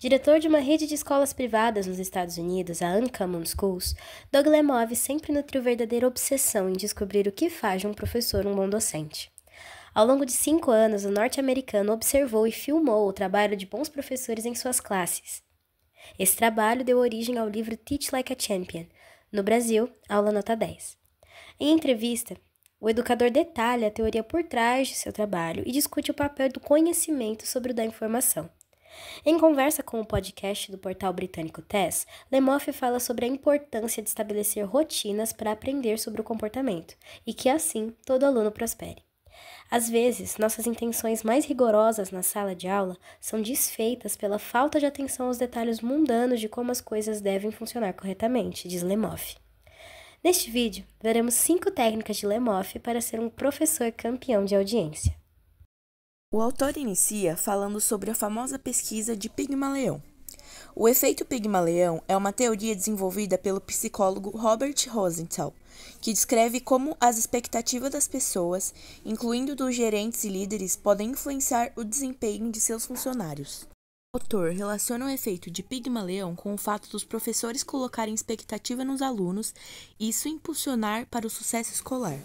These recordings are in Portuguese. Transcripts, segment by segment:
Diretor de uma rede de escolas privadas nos Estados Unidos, a Uncommon Schools, Doug Lemov sempre nutriu verdadeira obsessão em descobrir o que faz de um professor um bom docente. Ao longo de 5 anos, o norte-americano observou e filmou o trabalho de bons professores em suas classes. Esse trabalho deu origem ao livro Teach Like a Champion, no Brasil, aula nota 10. Em entrevista, o educador detalha a teoria por trás de seu trabalho e discute o papel do conhecimento sobre o da informação. Em conversa com o podcast do portal britânico TESS, Lemov fala sobre a importância de estabelecer rotinas para aprender sobre o comportamento e que, assim, todo aluno prospere. Às vezes, nossas intenções mais rigorosas na sala de aula são desfeitas pela falta de atenção aos detalhes mundanos de como as coisas devem funcionar corretamente, diz Lemov. Neste vídeo, veremos 5 técnicas de Lemov para ser um professor campeão de audiência. O autor inicia falando sobre a famosa pesquisa de Pigmaleão. O efeito Pigmaleão é uma teoria desenvolvida pelo psicólogo Robert Rosenthal, que descreve como as expectativas das pessoas, incluindo dos gerentes e líderes, podem influenciar o desempenho de seus funcionários. O autor relaciona o efeito de Pigmaleão com o fato dos professores colocarem expectativa nos alunos e isso impulsionar para o sucesso escolar.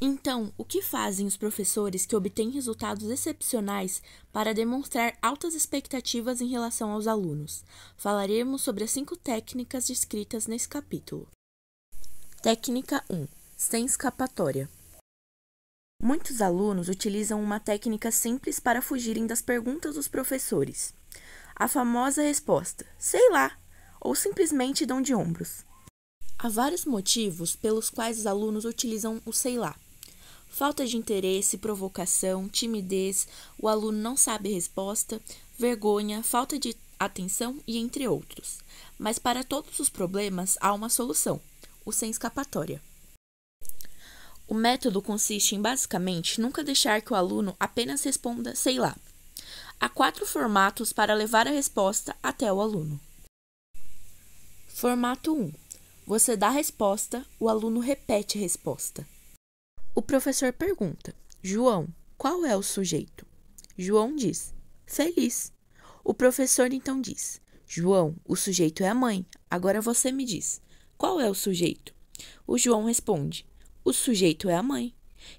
Então, o que fazem os professores que obtêm resultados excepcionais para demonstrar altas expectativas em relação aos alunos? Falaremos sobre as 5 técnicas descritas nesse capítulo. Técnica 1. Sem escapatória. Muitos alunos utilizam uma técnica simples para fugirem das perguntas dos professores. A famosa resposta, sei lá, ou simplesmente dão de ombros. Há vários motivos pelos quais os alunos utilizam o sei lá. Falta de interesse, provocação, timidez, o aluno não sabe a resposta, vergonha, falta de atenção e entre outros. Mas para todos os problemas há uma solução, o sem escapatória. O método consiste em basicamente nunca deixar que o aluno apenas responda sei lá. Há 4 formatos para levar a resposta até o aluno. Formato 1. Você dá a resposta, o aluno repete a resposta. O professor pergunta, João, qual é o sujeito? João diz, feliz. O professor então diz, João, o sujeito é a mãe. Agora você me diz, qual é o sujeito? O João responde, o sujeito é a mãe.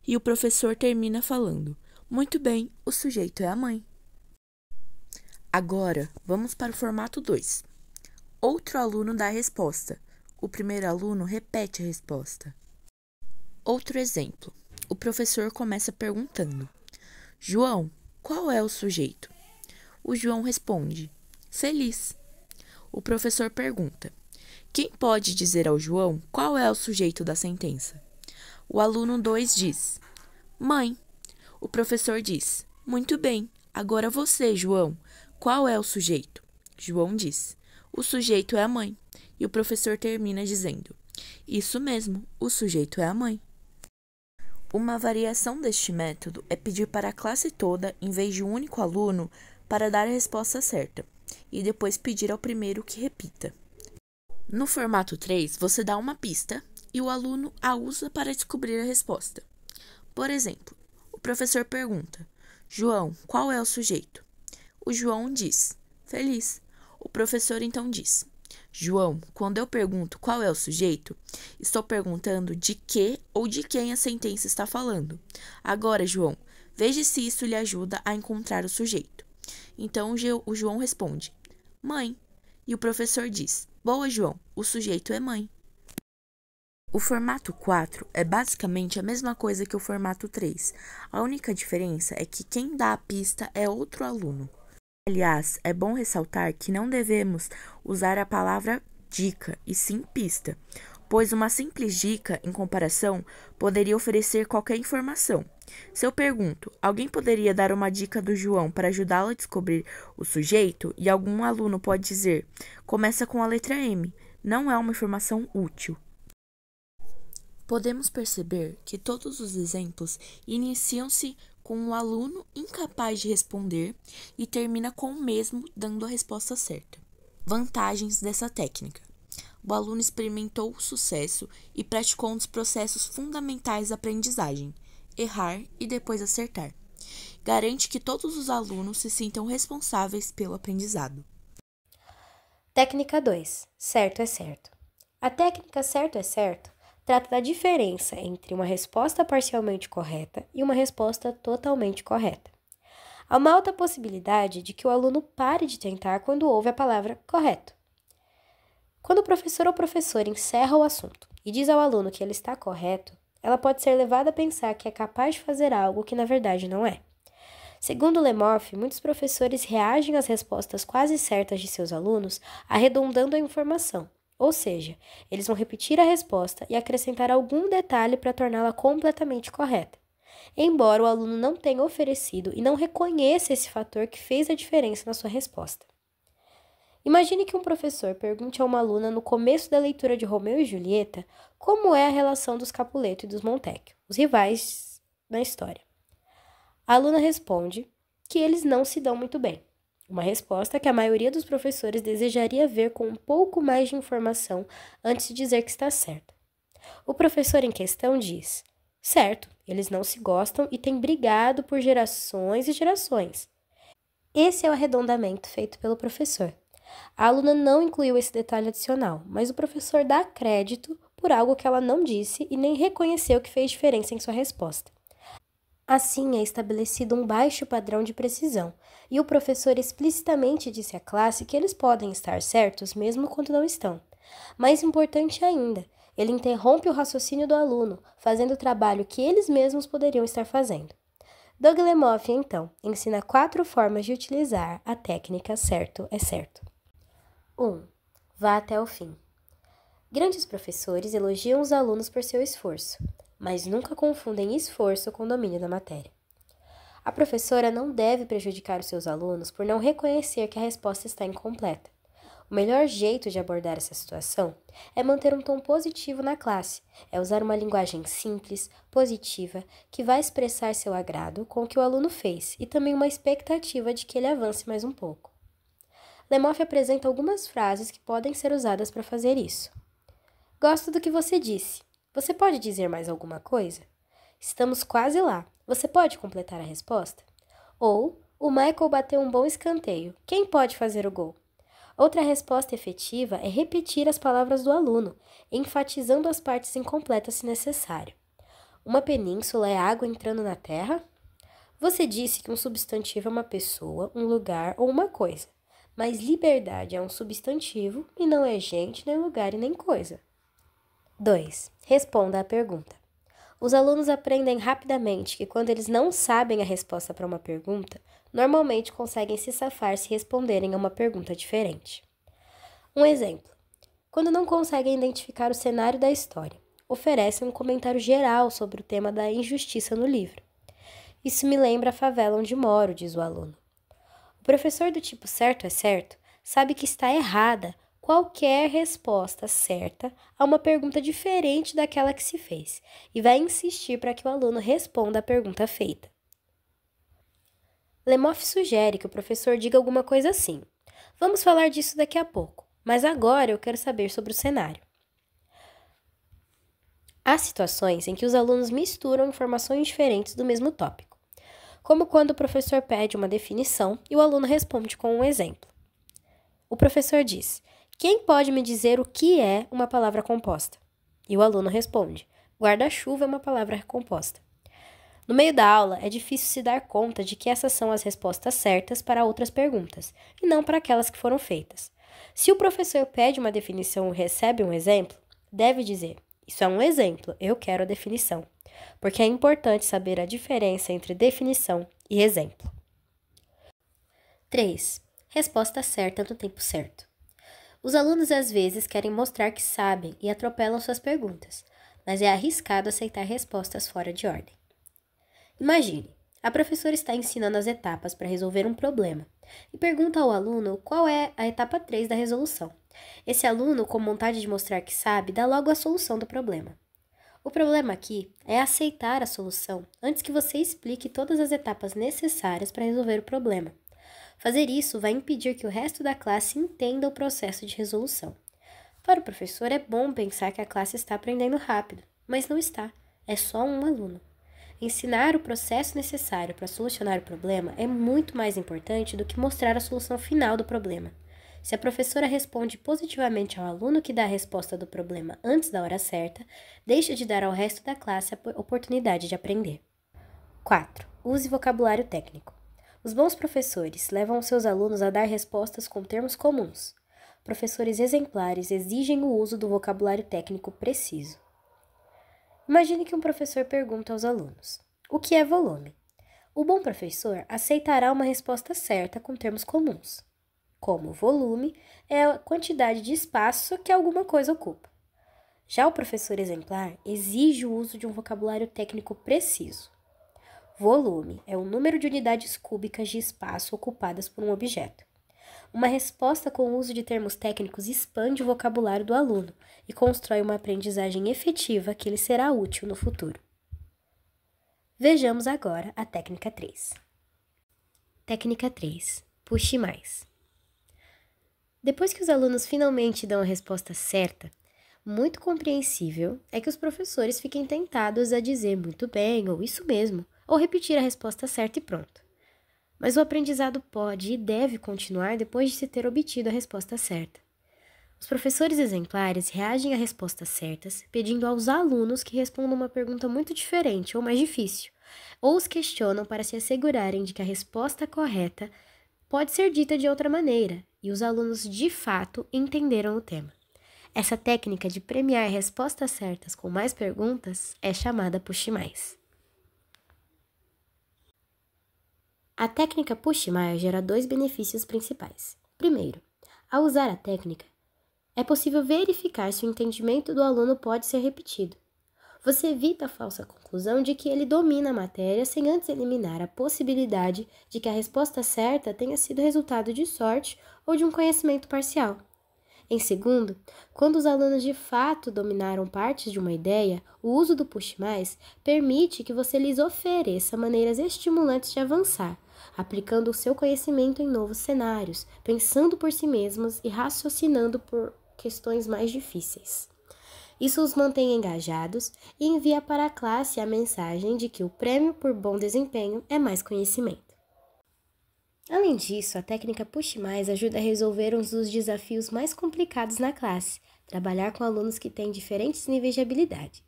E o professor termina falando, muito bem, o sujeito é a mãe. Agora, vamos para o formato 2. Outro aluno dá a resposta. O primeiro aluno repete a resposta. Outro exemplo. O professor começa perguntando, João, qual é o sujeito? O João responde, feliz. O professor pergunta, quem pode dizer ao João qual é o sujeito da sentença? O aluno 2 diz, mãe. O professor diz, muito bem, agora você, João, qual é o sujeito? João diz, o sujeito é a mãe. E o professor termina dizendo, isso mesmo, o sujeito é a mãe. Uma variação deste método é pedir para a classe toda, em vez de um único aluno, para dar a resposta certa, e depois pedir ao primeiro que repita. No formato 3, você dá uma pista e o aluno a usa para descobrir a resposta. Por exemplo, o professor pergunta, João, qual é o sujeito? O João diz, feliz. O professor então diz, João, quando eu pergunto qual é o sujeito, estou perguntando de que ou de quem a sentença está falando. Agora, João, veja se isso lhe ajuda a encontrar o sujeito. Então, o João responde, mãe. E o professor diz, boa, João, o sujeito é mãe. O formato 4 é basicamente a mesma coisa que o formato 3. A única diferença é que quem dá a pista é outro aluno. Aliás, é bom ressaltar que não devemos usar a palavra dica, e sim pista, pois uma simples dica, em comparação, poderia oferecer qualquer informação. Se eu pergunto, alguém poderia dar uma dica do João para ajudá-lo a descobrir o sujeito? E algum aluno pode dizer, começa com a letra M, não é uma informação útil. Podemos perceber que todos os exemplos iniciam-se com um aluno incapaz de responder e termina com o mesmo dando a resposta certa. Vantagens dessa técnica. O aluno experimentou o sucesso e praticou um dos processos fundamentais da aprendizagem, errar e depois acertar. garante que todos os alunos se sintam responsáveis pelo aprendizado. Técnica 2. Certo é certo. A técnica certo é certo trata da diferença entre uma resposta parcialmente correta e uma resposta totalmente correta. Há uma alta possibilidade de que o aluno pare de tentar quando ouve a palavra correto. Quando o professor ou professora encerra o assunto e diz ao aluno que ele está correto, ela pode ser levada a pensar que é capaz de fazer algo que na verdade não é. Segundo Lemorf, muitos professores reagem às respostas quase certas de seus alunos arredondando a informação, ou seja, eles vão repetir a resposta e acrescentar algum detalhe para torná-la completamente correta, embora o aluno não tenha oferecido e não reconheça esse fator que fez a diferença na sua resposta. Imagine que um professor pergunte a uma aluna no começo da leitura de Romeu e Julieta como é a relação dos Capuleto e dos Montecchio, os rivais na história. A aluna responde que eles não se dão muito bem, uma resposta que a maioria dos professores desejaria ver com um pouco mais de informação antes de dizer que está certa. O professor em questão diz: certo, eles não se gostam e têm brigado por gerações e gerações. Esse é o arredondamento feito pelo professor. A aluna não incluiu esse detalhe adicional, mas o professor dá crédito por algo que ela não disse e nem reconheceu que fez diferença em sua resposta. Assim, é estabelecido um baixo padrão de precisão, e o professor explicitamente disse à classe que eles podem estar certos mesmo quando não estão. Mais importante ainda, ele interrompe o raciocínio do aluno, fazendo o trabalho que eles mesmos poderiam estar fazendo. Doug Lemorf, então, ensina 4 formas de utilizar a técnica certo é certo. 1. Vá até o fim. Grandes professores elogiam os alunos por seu esforço, mas nunca confundem esforço com domínio da matéria. A professora não deve prejudicar os seus alunos por não reconhecer que a resposta está incompleta. O melhor jeito de abordar essa situação é manter um tom positivo na classe, é usar uma linguagem simples, positiva, que vai expressar seu agrado com o que o aluno fez e também uma expectativa de que ele avance mais um pouco. Lemorf apresenta algumas frases que podem ser usadas para fazer isso. Gosto do que você disse. Você pode dizer mais alguma coisa? Estamos quase lá. Você pode completar a resposta? Ou, o Michael bateu um bom escanteio. Quem pode fazer o gol? Outra resposta efetiva é repetir as palavras do aluno, enfatizando as partes incompletas se necessário. Uma península é água entrando na terra? Você disse que um substantivo é uma pessoa, um lugar ou uma coisa, mas liberdade é um substantivo e não é gente, nem lugar e nem coisa. 2. Responda à pergunta. Os alunos aprendem rapidamente que quando eles não sabem a resposta para uma pergunta, normalmente conseguem se safar se responderem a uma pergunta diferente. Um exemplo. Quando não conseguem identificar o cenário da história, oferecem um comentário geral sobre o tema da injustiça no livro. Isso me lembra a favela onde moro, diz o aluno. O professor do tipo certo é certo sabe que está errada qualquer resposta certa a uma pergunta diferente daquela que se fez e vai insistir para que o aluno responda a pergunta feita. Lemorf sugere que o professor diga alguma coisa assim: vamos falar disso daqui a pouco, mas agora eu quero saber sobre o cenário. Há situações em que os alunos misturam informações diferentes do mesmo tópico, como quando o professor pede uma definição e o aluno responde com um exemplo. O professor diz: quem pode me dizer o que é uma palavra composta? E o aluno responde: guarda-chuva é uma palavra composta. No meio da aula, é difícil se dar conta de que essas são as respostas certas para outras perguntas, e não para aquelas que foram feitas. Se o professor pede uma definição e recebe um exemplo, deve dizer: isso é um exemplo, eu quero a definição, porque é importante saber a diferença entre definição e exemplo. 3. Resposta certa no tempo certo. Os alunos às vezes querem mostrar que sabem e atropelam suas perguntas, mas é arriscado aceitar respostas fora de ordem. Imagine, a professora está ensinando as etapas para resolver um problema e pergunta ao aluno qual é a etapa 3 da resolução. Esse aluno, com vontade de mostrar que sabe, dá logo a solução do problema. O problema aqui é aceitar a solução antes que você explique todas as etapas necessárias para resolver o problema. Fazer isso vai impedir que o resto da classe entenda o processo de resolução. Para o professor, é bom pensar que a classe está aprendendo rápido, mas não está, é só um aluno. Ensinar o processo necessário para solucionar o problema é muito mais importante do que mostrar a solução final do problema. Se a professora responde positivamente ao aluno que dá a resposta do problema antes da hora certa, deixa de dar ao resto da classe a oportunidade de aprender. 4. Use vocabulário técnico. Os bons professores levam os seus alunos a dar respostas com termos comuns. Professores exemplares exigem o uso do vocabulário técnico preciso. Imagine que um professor pergunta aos alunos: o que é volume? O bom professor aceitará uma resposta certa com termos comuns, como volume é a quantidade de espaço que alguma coisa ocupa. Já o professor exemplar exige o uso de um vocabulário técnico preciso. Volume é o número de unidades cúbicas de espaço ocupadas por um objeto. Uma resposta com o uso de termos técnicos expande o vocabulário do aluno e constrói uma aprendizagem efetiva que lhe será útil no futuro. Vejamos agora a técnica 3. Técnica 3. Puxe mais. Depois que os alunos finalmente dão a resposta certa, muito compreensível é que os professores fiquem tentados a dizer muito bem ou isso mesmo, ou repetir a resposta certa e pronto. Mas o aprendizado pode e deve continuar depois de se ter obtido a resposta certa. Os professores exemplares reagem a respostas certas, pedindo aos alunos que respondam uma pergunta muito diferente ou mais difícil, ou os questionam para se assegurarem de que a resposta correta pode ser dita de outra maneira, e os alunos de fato entenderam o tema. Essa técnica de premiar respostas certas com mais perguntas é chamada Puxe Mais. A técnica Puxe Mais gera 2 benefícios principais. Primeiro, ao usar a técnica, é possível verificar se o entendimento do aluno pode ser repetido. Você evita a falsa conclusão de que ele domina a matéria sem antes eliminar a possibilidade de que a resposta certa tenha sido resultado de sorte ou de um conhecimento parcial. Em segundo, quando os alunos de fato dominaram partes de uma ideia, o uso do Puxe Mais permite que você lhes ofereça maneiras estimulantes de avançar, aplicando o seu conhecimento em novos cenários, pensando por si mesmos e raciocinando por questões mais difíceis. Isso os mantém engajados e envia para a classe a mensagem de que o prêmio por bom desempenho é mais conhecimento. Além disso, a técnica Puxe Mais ajuda a resolver um dos desafios mais complicados na classe, trabalhar com alunos que têm diferentes níveis de habilidade.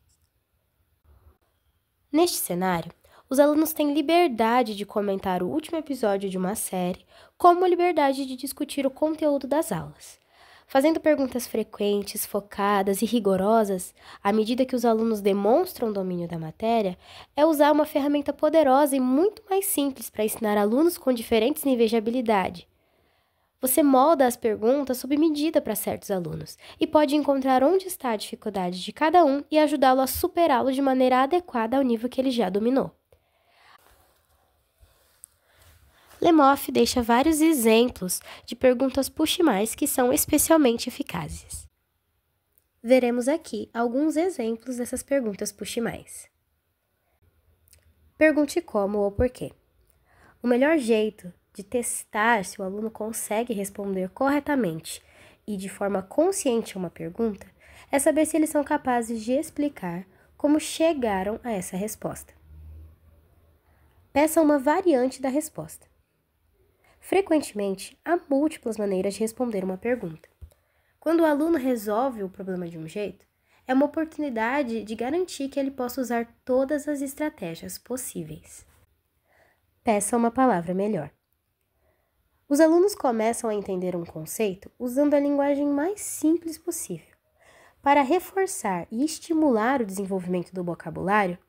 Neste cenário, os alunos têm liberdade de comentar o último episódio de uma série, como a liberdade de discutir o conteúdo das aulas. Fazendo perguntas frequentes, focadas e rigorosas, à medida que os alunos demonstram domínio da matéria, é usar uma ferramenta poderosa e muito mais simples para ensinar alunos com diferentes níveis de habilidade. Você molda as perguntas sob medida para certos alunos e pode encontrar onde está a dificuldade de cada um e ajudá-lo a superá-lo de maneira adequada ao nível que ele já dominou. Lemov deixa vários exemplos de perguntas Puxe Mais que são especialmente eficazes. Veremos aqui alguns exemplos dessas perguntas Puxe Mais. Pergunte como ou porquê. O melhor jeito de testar se o aluno consegue responder corretamente e de forma consciente a uma pergunta é saber se eles são capazes de explicar como chegaram a essa resposta. Peça uma variante da resposta. Frequentemente, há múltiplas maneiras de responder uma pergunta. Quando o aluno resolve o problema de um jeito, é uma oportunidade de garantir que ele possa usar todas as estratégias possíveis. Peça uma palavra melhor. Os alunos começam a entender um conceito usando a linguagem mais simples possível. Para reforçar e estimular o desenvolvimento do vocabulário,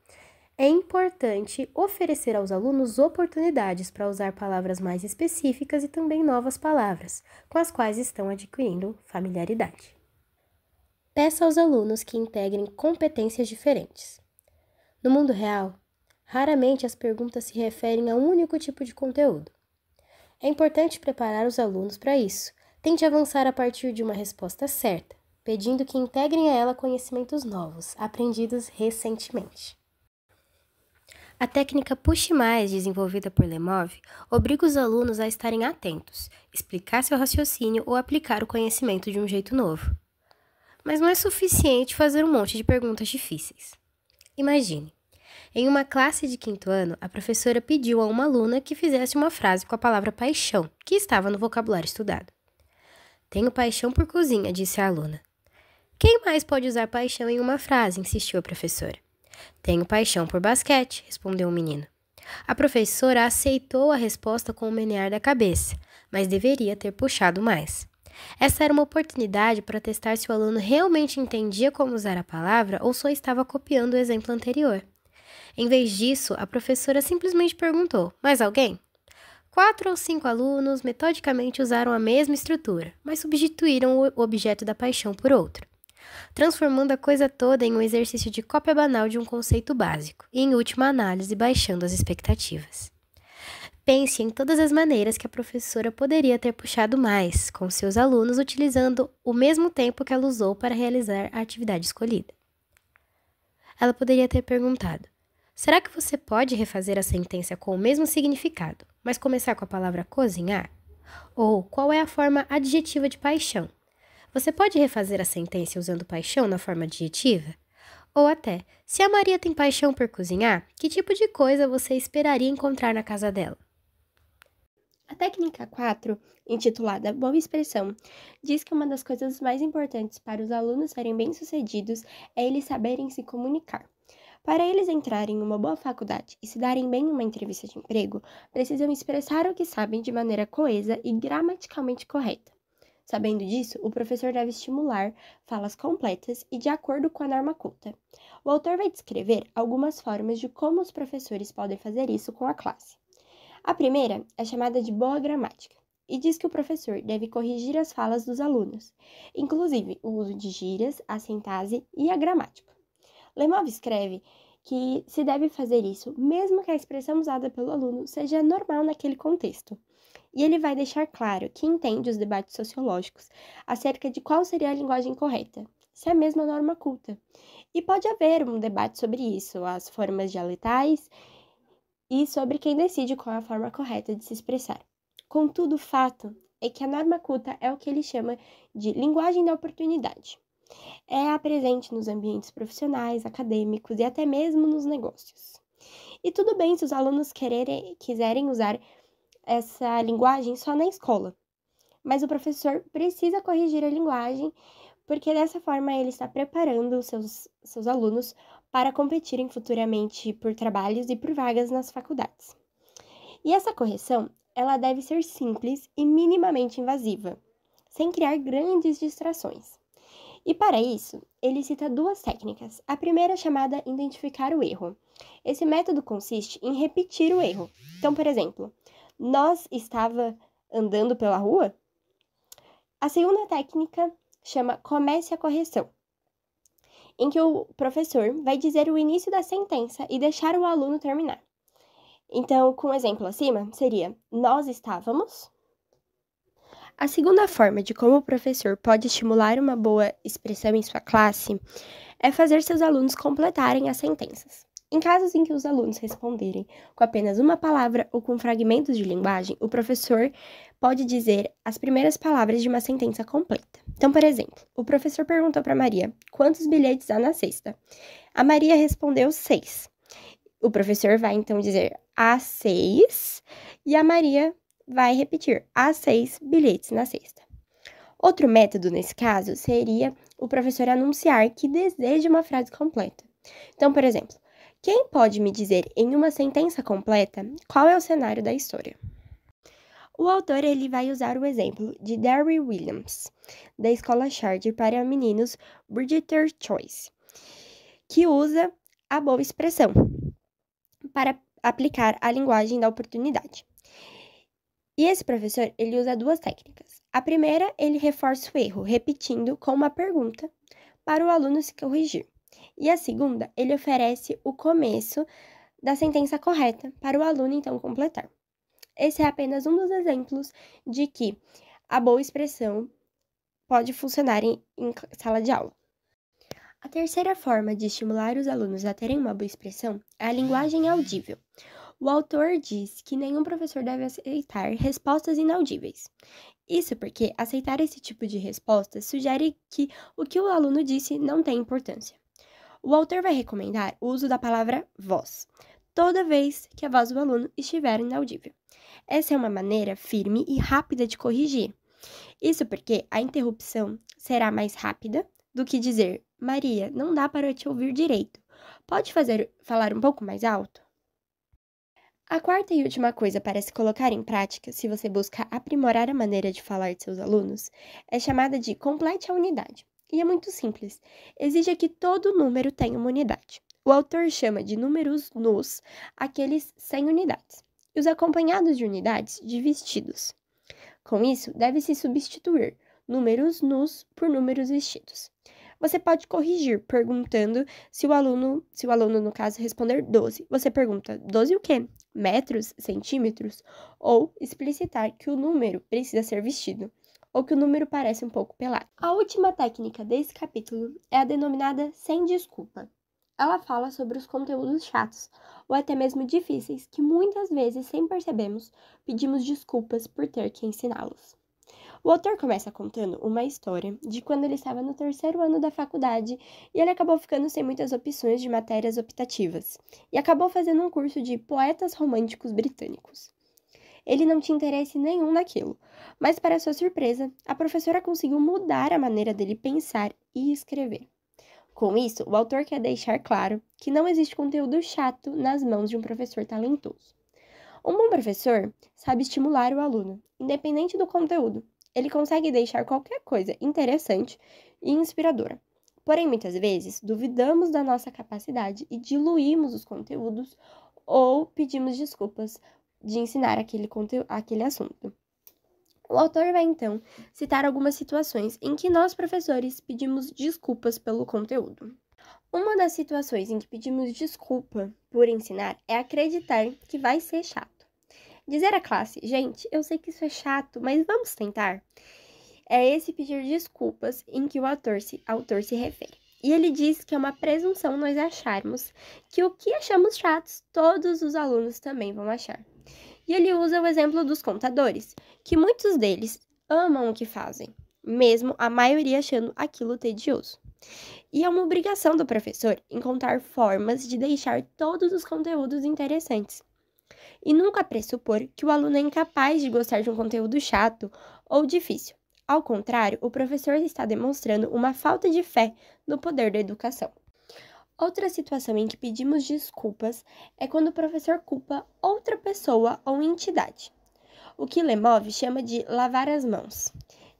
é importante oferecer aos alunos oportunidades para usar palavras mais específicas e também novas palavras, com as quais estão adquirindo familiaridade. Peça aos alunos que integrem competências diferentes. No mundo real, raramente as perguntas se referem a um único tipo de conteúdo. É importante preparar os alunos para isso. Tente avançar a partir de uma resposta certa, pedindo que integrem a ela conhecimentos novos, aprendidos recentemente. A técnica Puxe Mais, desenvolvida por Lemov, obriga os alunos a estarem atentos, explicar seu raciocínio ou aplicar o conhecimento de um jeito novo. Mas não é suficiente fazer um monte de perguntas difíceis. Imagine, Em uma classe de 5º ano, a professora pediu a uma aluna que fizesse uma frase com a palavra paixão, que estava no vocabulário estudado. Tenho paixão por cozinha, disse a aluna. Quem mais pode usar paixão em uma frase? Insistiu a professora. Tenho paixão por basquete, respondeu o menino. A professora aceitou a resposta com um menear da cabeça, mas deveria ter puxado mais. Essa era uma oportunidade para testar se o aluno realmente entendia como usar a palavra ou só estava copiando o exemplo anterior. Em vez disso, a professora simplesmente perguntou: mais alguém? 4 ou 5 alunos metodicamente usaram a mesma estrutura, mas substituíram o objeto da paixão por outro, transformando a coisa toda em um exercício de cópia banal de um conceito básico e, em última análise, baixando as expectativas. Pense em todas as maneiras que a professora poderia ter puxado mais com seus alunos utilizando o mesmo tempo que ela usou para realizar a atividade escolhida. Ela poderia ter perguntado: será que você pode refazer a sentença com o mesmo significado, mas começar com a palavra cozinhar? Ou qual é a forma adjetiva de paixão? Você pode refazer a sentença usando paixão na forma adjetiva? Ou até, se a Maria tem paixão por cozinhar, que tipo de coisa você esperaria encontrar na casa dela? A técnica 4, intitulada Boa Expressão, diz que uma das coisas mais importantes para os alunos serem bem-sucedidos é eles saberem se comunicar. Para eles entrarem em uma boa faculdade e se darem bem em uma entrevista de emprego, precisam expressar o que sabem de maneira coesa e gramaticalmente correta. Sabendo disso, o professor deve estimular falas completas e de acordo com a norma culta. O autor vai descrever algumas formas de como os professores podem fazer isso com a classe. A primeira é chamada de boa gramática e diz que o professor deve corrigir as falas dos alunos, inclusive o uso de gírias, a sintase e a gramática. Lemov escreve que se deve fazer isso mesmo que a expressão usada pelo aluno seja normal naquele contexto. E ele vai deixar claro que entende os debates sociológicos acerca de qual seria a linguagem correta, se é mesmo a norma culta. E pode haver um debate sobre isso, as formas dialetais e sobre quem decide qual é a forma correta de se expressar. Contudo, o fato é que a norma culta é o que ele chama de linguagem da oportunidade. É presente nos ambientes profissionais, acadêmicos e até mesmo nos negócios. E tudo bem se os alunos quiserem usar essa linguagem só na escola, mas o professor precisa corrigir a linguagem, porque dessa forma ele está preparando os seus alunos para competirem futuramente por trabalhos e por vagas nas faculdades. E essa correção, ela deve ser simples e minimamente invasiva, sem criar grandes distrações. E para isso, ele cita 2 técnicas. A primeira é chamada identificar o erro. Esse método consiste em repetir o erro. Então, por exemplo, nós estava andando pela rua? A segunda técnica chama comece a correção, em que o professor vai dizer o início da sentença e deixar o aluno terminar. Então, com o exemplo acima, seria nós estávamos. A segunda forma de como o professor pode estimular uma boa expressão em sua classe é fazer seus alunos completarem as sentenças. Em casos em que os alunos responderem com apenas uma palavra ou com fragmentos de linguagem, o professor pode dizer as primeiras palavras de uma sentença completa. Então, por exemplo, o professor perguntou para Maria: quantos bilhetes há na cesta? A Maria respondeu 6. O professor vai então dizer: há 6, e a Maria vai repetir: há 6 bilhetes na cesta. Outro método nesse caso seria o professor anunciar que deseja uma frase completa. Então, por exemplo, quem pode me dizer em uma sentença completa qual é o cenário da história? O autor ele vai usar o exemplo de Darry Williams, da escola Charter para meninos Bridgerton Choice, que usa a boa expressão para aplicar a linguagem da oportunidade. E esse professor, ele usa 2 técnicas. A primeira, ele reforça o erro, repetindo com uma pergunta para o aluno se corrigir. E a segunda, ele oferece o começo da sentença correta para o aluno, então, completar. Esse é apenas um dos exemplos de que a boa expressão pode funcionar em sala de aula. A terceira forma de estimular os alunos a terem uma boa expressão é a linguagem audível. O autor diz que nenhum professor deve aceitar respostas inaudíveis. Isso porque aceitar esse tipo de resposta sugere que o aluno disse não tem importância. O autor vai recomendar o uso da palavra voz, toda vez que a voz do aluno estiver inaudível. Essa é uma maneira firme e rápida de corrigir. Isso porque a interrupção será mais rápida do que dizer: Maria, não dá para te ouvir direito. Pode falar um pouco mais alto? A quarta e última coisa para se colocar em prática, se você busca aprimorar a maneira de falar de seus alunos, é chamada de complete a unidade. E é muito simples. Exija que todo número tenha uma unidade. O autor chama de números nus aqueles sem unidades, e os acompanhados de unidades de vestidos. Com isso, deve-se substituir números nus por números vestidos. Você pode corrigir perguntando se o aluno, no caso, responder 12. Você pergunta 12 o quê? Metros? Centímetros? Ou explicitar que o número precisa ser vestido, ou que o número parece um pouco pelado. A última técnica desse capítulo é a denominada sem desculpa. Ela fala sobre os conteúdos chatos, ou até mesmo difíceis, que muitas vezes, sem percebermos, pedimos desculpas por ter que ensiná-los. O autor começa contando uma história de quando ele estava no 3º ano da faculdade e ele acabou ficando sem muitas opções de matérias optativas e acabou fazendo um curso de poetas românticos britânicos. Ele não tinha interesse nenhum naquilo, mas para sua surpresa, a professora conseguiu mudar a maneira dele pensar e escrever. Com isso, o autor quer deixar claro que não existe conteúdo chato nas mãos de um professor talentoso. Um bom professor sabe estimular o aluno, independente do conteúdo. Ele consegue deixar qualquer coisa interessante e inspiradora. Porém, muitas vezes, duvidamos da nossa capacidade e diluímos os conteúdos ou pedimos desculpas de ensinar aquele assunto. O autor vai, então, citar algumas situações em que nós, professores, pedimos desculpas pelo conteúdo. Uma das situações em que pedimos desculpa por ensinar é acreditar que vai ser chato. Dizer à classe, gente, eu sei que isso é chato, mas vamos tentar? É esse pedir desculpas em que o autor se refere. E ele diz que é uma presunção nós acharmos que o que achamos chatos, todos os alunos também vão achar. E ele usa o exemplo dos contadores, que muitos deles amam o que fazem, mesmo a maioria achando aquilo tedioso. E é uma obrigação do professor encontrar formas de deixar todos os conteúdos interessantes. E nunca pressupor que o aluno é incapaz de gostar de um conteúdo chato ou difícil. Ao contrário, o professor está demonstrando uma falta de fé no poder da educação. Outra situação em que pedimos desculpas é quando o professor culpa outra pessoa ou entidade, o que Lemov chama de lavar as mãos.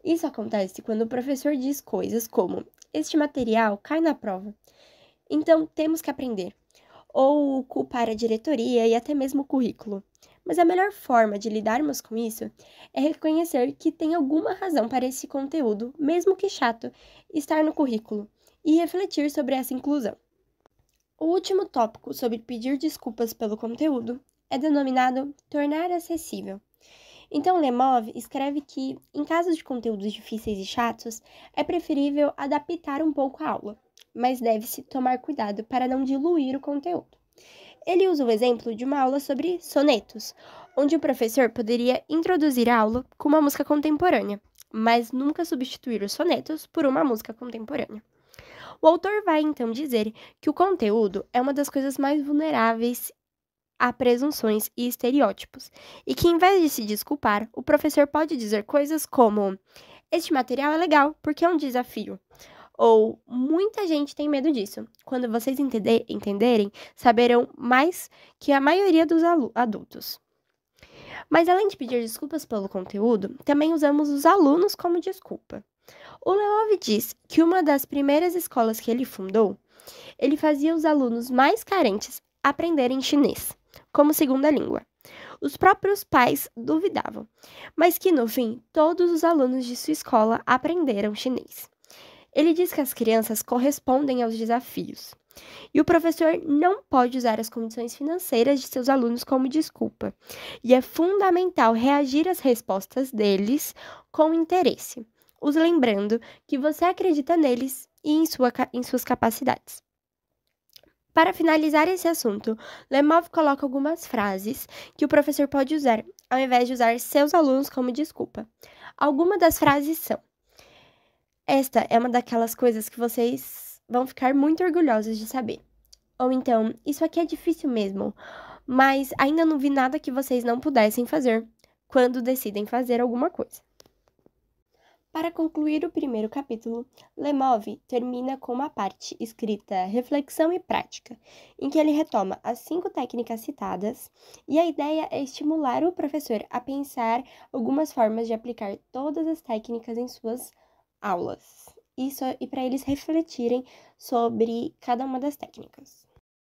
Isso acontece quando o professor diz coisas como: este material cai na prova, então temos que aprender, ou culpar a diretoria e até mesmo o currículo. Mas a melhor forma de lidarmos com isso é reconhecer que tem alguma razão para esse conteúdo, mesmo que chato, estar no currículo, e refletir sobre essa inclusão. O último tópico sobre pedir desculpas pelo conteúdo é denominado tornar acessível. Então, Lemov escreve que, em casos de conteúdos difíceis e chatos, é preferível adaptar um pouco a aula, mas deve-se tomar cuidado para não diluir o conteúdo. Ele usa o exemplo de uma aula sobre sonetos, onde o professor poderia introduzir a aula com uma música contemporânea, mas nunca substituir os sonetos por uma música contemporânea. O autor vai, então, dizer que o conteúdo é uma das coisas mais vulneráveis a presunções e estereótipos, e que, em vez de se desculpar, o professor pode dizer coisas como: este material é legal porque é um desafio, ou muita gente tem medo disso. Quando vocês entenderem, saberão mais que a maioria dos adultos. Mas além de pedir desculpas pelo conteúdo, também usamos os alunos como desculpa. O Lemov diz que uma das primeiras escolas que ele fundou, ele fazia os alunos mais carentes aprenderem chinês como segunda língua. Os próprios pais duvidavam, mas que no fim todos os alunos de sua escola aprenderam chinês. Ele diz que as crianças correspondem aos desafios, e o professor não pode usar as condições financeiras de seus alunos como desculpa, e é fundamental reagir às respostas deles com interesse, os lembrando que você acredita neles e em suas capacidades. Para finalizar esse assunto, Lemov coloca algumas frases que o professor pode usar, ao invés de usar seus alunos como desculpa. Algumas das frases são: esta é uma daquelas coisas que vocês vão ficar muito orgulhosos de saber. Ou então, isso aqui é difícil mesmo, mas ainda não vi nada que vocês não pudessem fazer quando decidem fazer alguma coisa. Para concluir o primeiro capítulo, Lemov termina com uma parte escrita Reflexão e Prática, em que ele retoma as 5 técnicas citadas, e a ideia é estimular o professor a pensar algumas formas de aplicar todas as técnicas em suas aulas, e para eles refletirem sobre cada uma das técnicas.